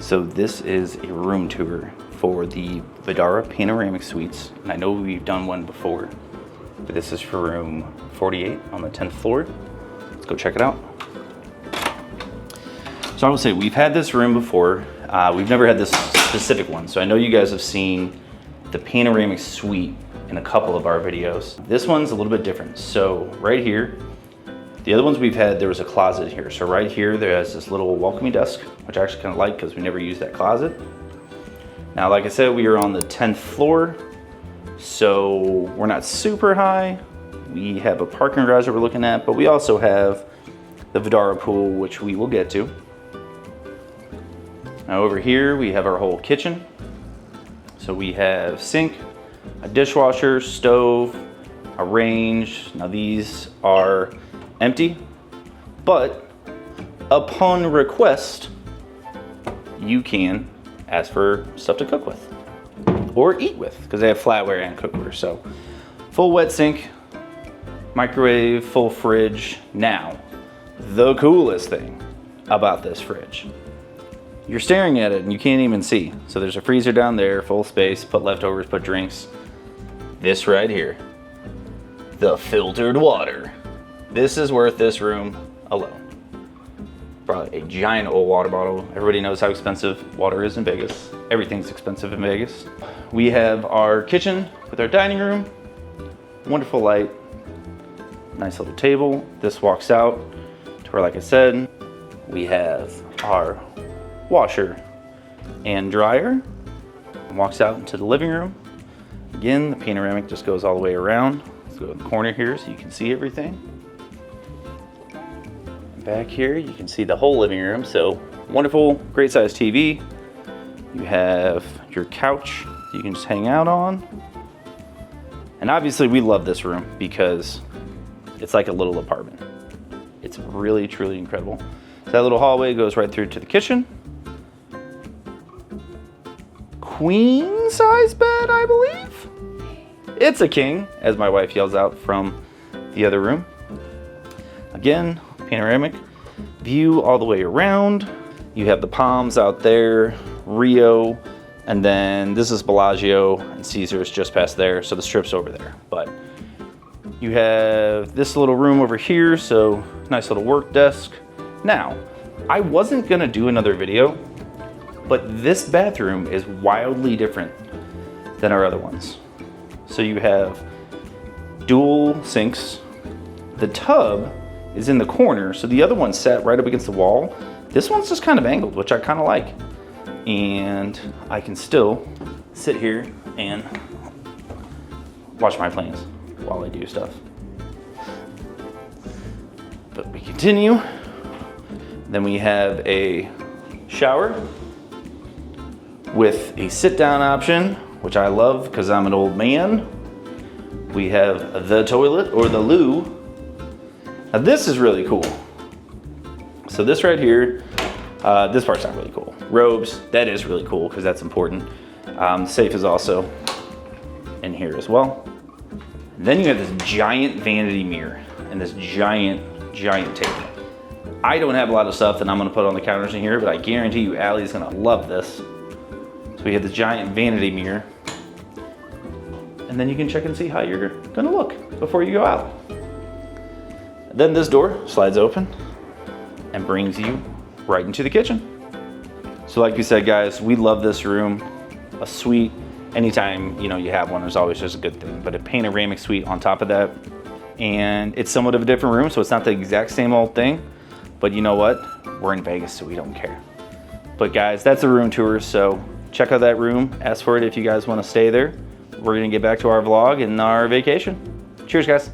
So this is a room tour for the Vdara Panoramic Suites. And I know we've done one before, but this is for room 48 on the 10th floor. Let's go check it out. So I will say, we've had this room before. We've never had this specific one. So I know you guys have seen the Panoramic Suite in a couple of our videos. This one's a little bit different. So right here, the other ones we've had, there was a closet here. So right here, there's this little welcoming desk, which I actually kind of like because we never used that closet. Now, like I said, we are on the 10th floor, so we're not super high. We have a parking garage that we're looking at, but we also have the Vdara pool, which we will get to. Now over here, we have our whole kitchen. So we have sink, a dishwasher, stove, a range. Now these are empty, but upon request, you can ask for stuff to cook with or eat with, because they have flatware and cookware. So full wet sink, microwave, full fridge. Now, the coolest thing about this fridge, you're staring at it and you can't even see. So there's a freezer down there, full space, put leftovers, put drinks. This right here, the filtered water. This is worth this room alone. Probably a giant old water bottle. Everybody knows how expensive water is in Vegas. Everything's expensive in Vegas. We have our kitchen with our dining room. Wonderful light. Nice little table. This walks out to where, like I said, we have our washer and dryer. Walks out into the living room. Again, the panoramic just goes all the way around. Let's go to the corner here so you can see everything. Back here, you can see the whole living room. So wonderful, great size TV. You have your couch you can just hang out on. And obviously we love this room because it's like a little apartment. It's really, truly incredible. So that little hallway goes right through to the kitchen. Queen size bed, I believe. It's a king, as my wife yells out from the other room. Again, panoramic view all the way around. You have the Palms out there, Rio, and then this is Bellagio and Caesars just past there, so the strip's over there. But you have this little room over here, so nice little work desk. Now, I wasn't gonna do another video, but this bathroom is wildly different than our other ones. So you have dual sinks. The tub is in the corner, so the other one sat right up against the wall. This one's just kind of angled, which I kind of like. And I can still sit here and watch my planes while I do stuff. But we continue. Then we have a shower with a sit-down option, which I love because I'm an old man. We have the toilet, or the loo. Now this is really cool. So this right here, this part's not really cool. Robes, that is really cool because that's important. Safe is also in here as well. And then you have this giant vanity mirror and this giant table. I don't have a lot of stuff that I'm gonna put on the counters in here, but I guarantee you Allie's gonna love this. So we have this giant vanity mirror. And then you can check and see how you're gonna look before you go out. Then this door slides open and brings you right into the kitchen. So like we said, guys, we love this room. A suite, anytime you have one, there's always just a good thing. But a panoramic suite on top of that. And it's somewhat of a different room, so it's not the exact same old thing. But you know what? We're in Vegas, so we don't care. But guys, that's a room tour, so check out that room. Ask for it if you guys want to stay there. We're gonna get back to our vlog and our vacation. Cheers, guys.